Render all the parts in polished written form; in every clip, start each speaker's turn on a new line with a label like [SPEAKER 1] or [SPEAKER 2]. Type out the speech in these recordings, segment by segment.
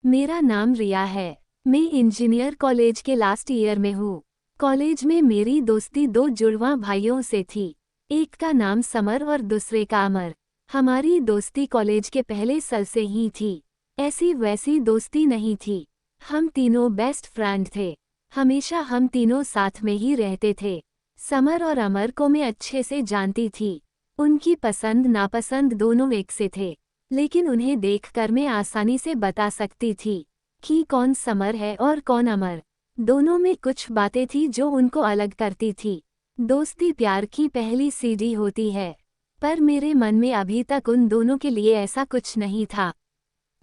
[SPEAKER 1] मेरा नाम रिया है। मैं इंजीनियर कॉलेज के लास्ट ईयर में हूँ। कॉलेज में मेरी दोस्ती दो जुड़वां भाइयों से थी। एक का नाम समर और दूसरे का अमर। हमारी दोस्ती कॉलेज के पहले साल से ही थी। ऐसी वैसी दोस्ती नहीं थी। हम तीनों बेस्ट फ्रेंड थे। हमेशा हम तीनों साथ में ही रहते थे। समर और अमर को मैं अच्छे से जानती थी। उनकी पसंद नापसंद दोनों एक से थे, लेकिन उन्हें देखकर मैं आसानी से बता सकती थी कि कौन समर है और कौन अमर। दोनों में कुछ बातें थी जो उनको अलग करती थी। दोस्ती प्यार की पहली सीढ़ी होती है, पर मेरे मन में अभी तक उन दोनों के लिए ऐसा कुछ नहीं था।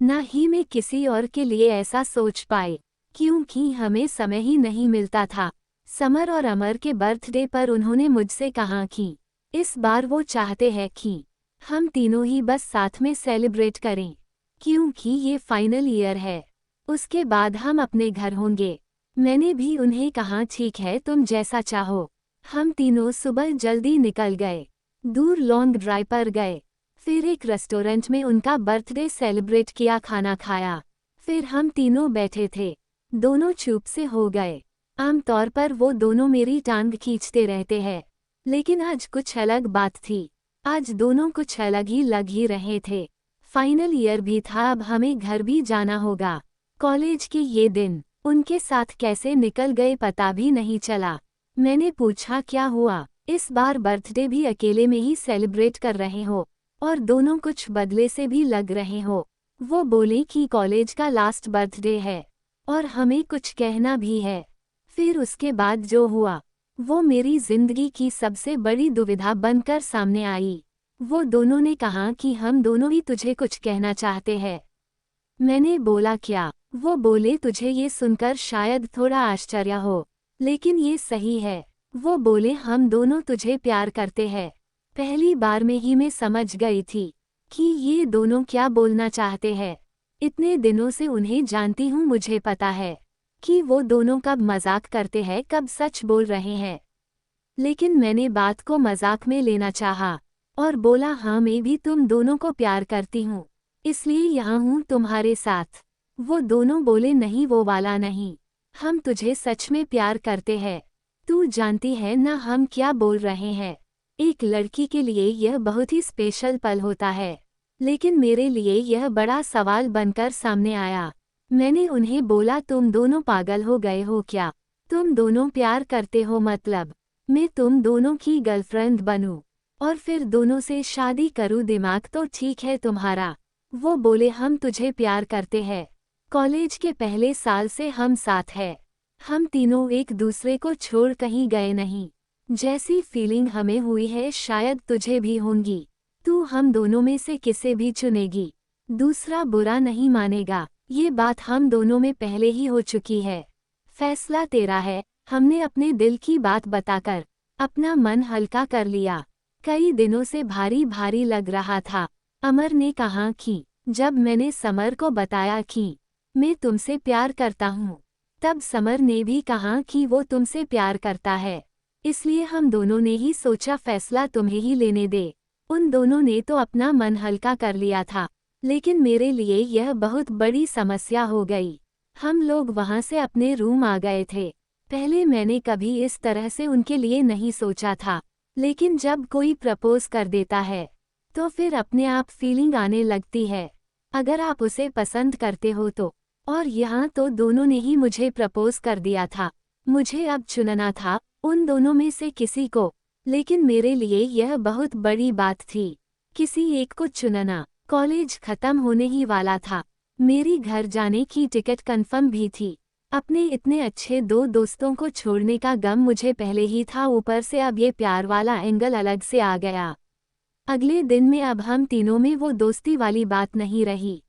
[SPEAKER 1] न ही मैं किसी और के लिए ऐसा सोच पाई, क्योंकि हमें समय ही नहीं मिलता था। समर और अमर के बर्थडे पर उन्होंने मुझसे कहा कि इस बार वो चाहते हैं कि हम तीनों ही बस साथ में सेलिब्रेट करें, क्योंकि ये फाइनल ईयर है। उसके बाद हम अपने घर होंगे। मैंने भी उन्हें कहा ठीक है, तुम जैसा चाहो। हम तीनों सुबह जल्दी निकल गए। दूर लॉन्ग ड्राइव पर गए। फिर एक रेस्टोरेंट में उनका बर्थडे सेलिब्रेट किया, खाना खाया। फिर हम तीनों बैठे थे। दोनों चुप से हो गए। आमतौर पर वो दोनों मेरी टांग खींचते रहते हैं, लेकिन आज कुछ अलग बात थी। आज दोनों कुछ अलग ही लग ही रहे थे। फाइनल ईयर भी था, अब हमें घर भी जाना होगा। कॉलेज के ये दिन उनके साथ कैसे निकल गए पता भी नहीं चला। मैंने पूछा क्या हुआ, इस बार बर्थडे भी अकेले में ही सेलिब्रेट कर रहे हो और दोनों कुछ बदले से भी लग रहे हो। वो बोले कि कॉलेज का लास्ट बर्थडे है और हमें कुछ कहना भी है। फिर उसके बाद जो हुआ वो मेरी जिंदगी की सबसे बड़ी दुविधा बनकर सामने आई। वो दोनों ने कहा कि हम दोनों ही तुझे कुछ कहना चाहते हैं। मैंने बोला क्या? वो बोले तुझे ये सुनकर शायद थोड़ा आश्चर्य हो, लेकिन ये सही है। वो बोले हम दोनों तुझे प्यार करते हैं। पहली बार में ही मैं समझ गई थी कि ये दोनों क्या बोलना चाहते हैं। इतने दिनों से उन्हें जानती हूँ, मुझे पता है कि वो दोनों कब मजाक करते हैं कब सच बोल रहे हैं। लेकिन मैंने बात को मजाक में लेना चाहा और बोला हाँ, मैं भी तुम दोनों को प्यार करती हूँ, इसलिए यहाँ हूँ तुम्हारे साथ। वो दोनों बोले नहीं, वो वाला नहीं, हम तुझे सच में प्यार करते हैं। तू जानती है ना हम क्या बोल रहे हैं। एक लड़की के लिए यह बहुत ही स्पेशल पल होता है, लेकिन मेरे लिए यह बड़ा सवाल बनकर सामने आया। मैंने उन्हें बोला तुम दोनों पागल हो गए हो क्या? तुम दोनों प्यार करते हो मतलब मैं तुम दोनों की गर्लफ्रेंड बनूं और फिर दोनों से शादी करूं? दिमाग तो ठीक है तुम्हारा? वो बोले हम तुझे प्यार करते हैं। कॉलेज के पहले साल से हम साथ हैं। हम तीनों एक दूसरे को छोड़ कहीं गए नहीं। जैसी फीलिंग हमें हुई है शायद तुझे भी होंगी। तू हम दोनों में से किसे भी चुनेगी, दूसरा बुरा नहीं मानेगा। ये बात हम दोनों में पहले ही हो चुकी है। फैसला तेरा है। हमने अपने दिल की बात बताकर अपना मन हल्का कर लिया। कई दिनों से भारी भारी लग रहा था। अमर ने कहा कि जब मैंने समर को बताया कि मैं तुमसे प्यार करता हूँ, तब समर ने भी कहा कि वो तुमसे प्यार करता है। इसलिए हम दोनों ने ही सोचा फैसला तुम्हें ही लेने दे। उन दोनों ने तो अपना मन हल्का कर लिया था, लेकिन मेरे लिए यह बहुत बड़ी समस्या हो गई। हम लोग वहाँ से अपने रूम आ गए थे। पहले मैंने कभी इस तरह से उनके लिए नहीं सोचा था, लेकिन जब कोई प्रपोज कर देता है तो फिर अपने आप फीलिंग आने लगती है, अगर आप उसे पसंद करते हो तो। और यहाँ तो दोनों ने ही मुझे प्रपोज कर दिया था। मुझे अब चुनना था उन दोनों में से किसी को, लेकिन मेरे लिए यह बहुत बड़ी बात थी, किसी एक को चुनना। कॉलेज खत्म होने ही वाला था। मेरी घर जाने की टिकट कंफर्म भी थी। अपने इतने अच्छे दो दोस्तों को छोड़ने का गम मुझे पहले ही था, ऊपर से अब ये प्यार वाला एंगल अलग से आ गया। अगले दिन में अब हम तीनों में वो दोस्ती वाली बात नहीं रही।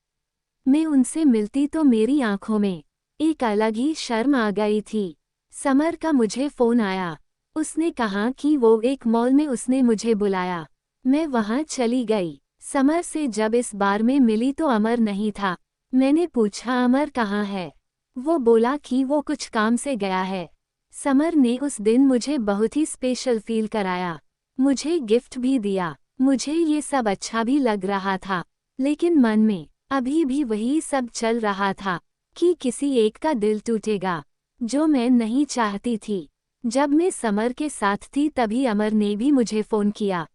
[SPEAKER 1] मैं उनसे मिलती तो मेरी आंखों में एक अलग ही शर्म आ गई थी। समर का मुझे फोन आया। उसने कहा कि वो एक मॉल में उसने मुझे बुलाया। मैं वहां चली गई। समर से जब इस बार में मिली तो अमर नहीं था। मैंने पूछा अमर कहाँ है? वो बोला कि वो कुछ काम से गया है। समर ने उस दिन मुझे बहुत ही स्पेशल फील कराया, मुझे गिफ्ट भी दिया। मुझे ये सब अच्छा भी लग रहा था, लेकिन मन में अभी भी वही सब चल रहा था कि किसी एक का दिल टूटेगा, जो मैं नहीं चाहती थी। जब मैं समर के साथ थी तभी अमर ने भी मुझे फ़ोन किया।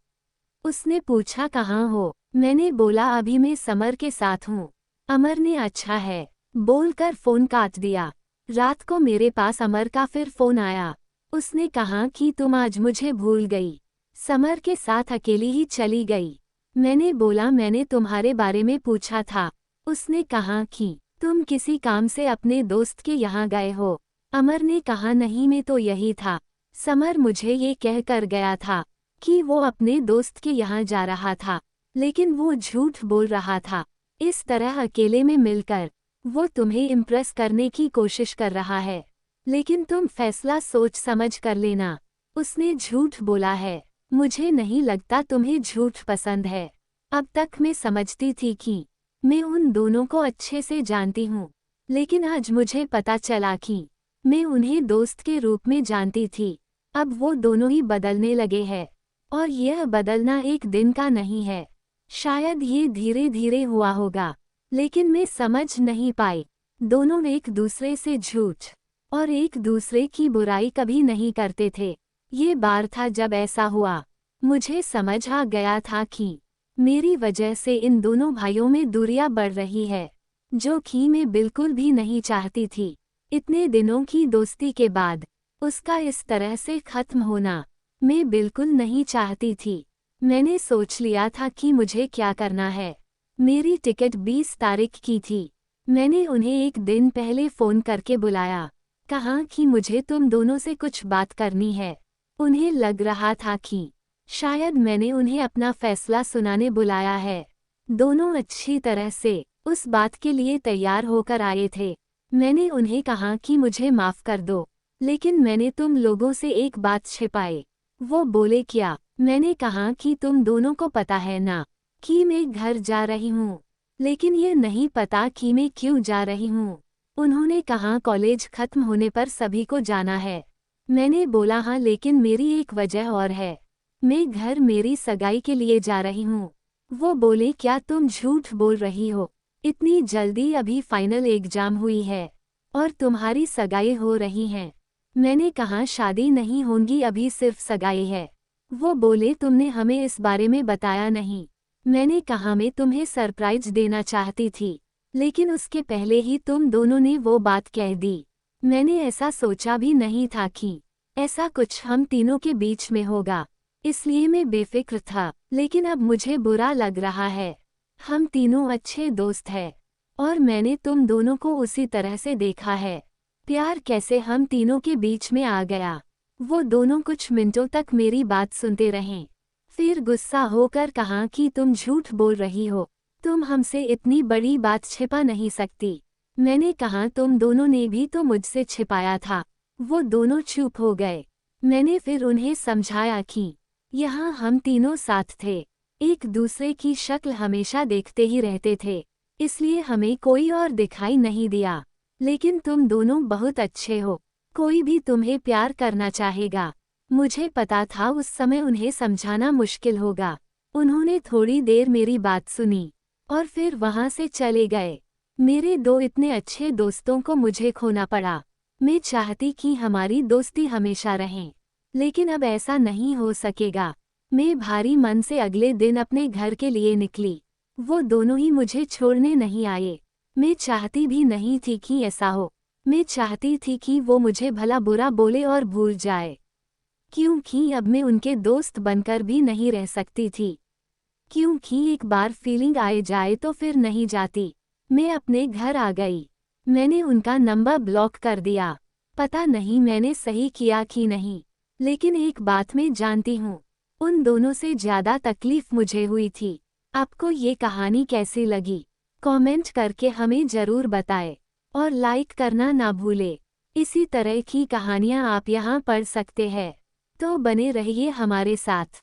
[SPEAKER 1] उसने पूछा कहाँ हो? मैंने बोला अभी मैं समर के साथ हूँ। अमर ने अच्छा है बोलकर फ़ोन काट दिया। रात को मेरे पास अमर का फिर फ़ोन आया। उसने कहा कि तुम आज मुझे भूल गई, समर के साथ अकेली ही चली गई। मैंने बोला मैंने तुम्हारे बारे में पूछा था। उसने कहा कि तुम किसी काम से अपने दोस्त के यहाँ गए हो। अमर ने कहा नहीं मैं तो यही था। समर मुझे ये कह कर गया था कि वो अपने दोस्त के यहाँ जा रहा था, लेकिन वो झूठ बोल रहा था। इस तरह अकेले में मिलकर वो तुम्हें इम्प्रेस करने की कोशिश कर रहा है, लेकिन तुम फैसला सोच समझ कर लेना। उसने झूठ बोला है। मुझे नहीं लगता तुम्हें झूठ पसंद है। अब तक मैं समझती थी कि मैं उन दोनों को अच्छे से जानती हूँ, लेकिन आज मुझे पता चला कि मैं उन्हें दोस्त के रूप में जानती थी। अब वो दोनों ही बदलने लगे हैं, और यह बदलना एक दिन का नहीं है। शायद ये धीरे धीरे हुआ होगा, लेकिन मैं समझ नहीं पाई। दोनों एक दूसरे से झूठ और एक दूसरे की बुराई कभी नहीं करते थे। ये बार था जब ऐसा हुआ। मुझे समझ आ गया था कि मेरी वजह से इन दोनों भाइयों में दूरियां बढ़ रही है, जो कि मैं बिल्कुल भी नहीं चाहती थी। इतने दिनों की दोस्ती के बाद उसका इस तरह से खत्म होना मैं बिल्कुल नहीं चाहती थी। मैंने सोच लिया था कि मुझे क्या करना है। मेरी टिकट 20 तारीख की थी। मैंने उन्हें एक दिन पहले फ़ोन करके बुलाया, कहा कि मुझे तुम दोनों से कुछ बात करनी है। उन्हें लग रहा था कि शायद मैंने उन्हें अपना फैसला सुनाने बुलाया है। दोनों अच्छी तरह से उस बात के लिए तैयार होकर आए थे। मैंने उन्हें कहा कि मुझे माफ़ कर दो, लेकिन मैंने तुम लोगों से एक बात छिपाई। वो बोले क्या? मैंने कहा कि तुम दोनों को पता है ना कि मैं घर जा रही हूँ, लेकिन ये नहीं पता कि मैं क्यों जा रही हूँ। उन्होंने कहा कॉलेज खत्म होने पर सभी को जाना है। मैंने बोला हाँ, लेकिन मेरी एक वजह और है। मैं घर मेरी सगाई के लिए जा रही हूँ। वो बोले क्या तुम झूठ बोल रही हो? इतनी जल्दी? अभी फाइनल एग्जाम हुई है और तुम्हारी सगाई हो रही हैं। मैंने कहा शादी नहीं होगी, अभी सिर्फ सगाई है। वो बोले तुमने हमें इस बारे में बताया नहीं। मैंने कहा मैं तुम्हें सरप्राइज देना चाहती थी, लेकिन उसके पहले ही तुम दोनों ने वो बात कह दी। मैंने ऐसा सोचा भी नहीं था कि ऐसा कुछ हम तीनों के बीच में होगा, इसलिए मैं बेफिक्र था। लेकिन अब मुझे बुरा लग रहा है। हम तीनों अच्छे दोस्त हैं, और मैंने तुम दोनों को उसी तरह से देखा है। प्यार कैसे हम तीनों के बीच में आ गया। वो दोनों कुछ मिनटों तक मेरी बात सुनते रहें, फिर गुस्सा होकर कहा कि तुम झूठ बोल रही हो, तुम हमसे इतनी बड़ी बात छिपा नहीं सकती। मैंने कहा तुम दोनों ने भी तो मुझसे छिपाया था। वो दोनों चुप हो गए। मैंने फिर उन्हें समझाया कि यहाँ हम तीनों साथ थे, एक दूसरे की शक्ल हमेशा देखते ही रहते थे, इसलिए हमें कोई और दिखाई नहीं दिया। लेकिन तुम दोनों बहुत अच्छे हो, कोई भी तुम्हें प्यार करना चाहेगा। मुझे पता था उस समय उन्हें समझाना मुश्किल होगा। उन्होंने थोड़ी देर मेरी बात सुनी और फिर वहां से चले गए। मेरे दो इतने अच्छे दोस्तों को मुझे खोना पड़ा। मैं चाहती कि हमारी दोस्ती हमेशा रहे, लेकिन अब ऐसा नहीं हो सकेगा। मैं भारी मन से अगले दिन अपने घर के लिए निकली। वो दोनों ही मुझे छोड़ने नहीं आए। मैं चाहती भी नहीं थी कि ऐसा हो। मैं चाहती थी कि वो मुझे भला बुरा बोले और भूल जाए, क्योंकि अब मैं उनके दोस्त बनकर भी नहीं रह सकती थी। क्योंकि एक बार फीलिंग आ जाए तो फिर नहीं जाती। मैं अपने घर आ गई। मैंने उनका नंबर ब्लॉक कर दिया। पता नहीं मैंने सही किया कि नहीं, लेकिन एक बात मैं जानती हूँ, उन दोनों से ज़्यादा तकलीफ मुझे हुई थी। आपको ये कहानी कैसी लगी? कमेंट करके हमें ज़रूर बताएं, और लाइक करना ना भूलें। इसी तरह की कहानियाँ आप यहाँ पढ़ सकते हैं, तो बने रहिए हमारे साथ।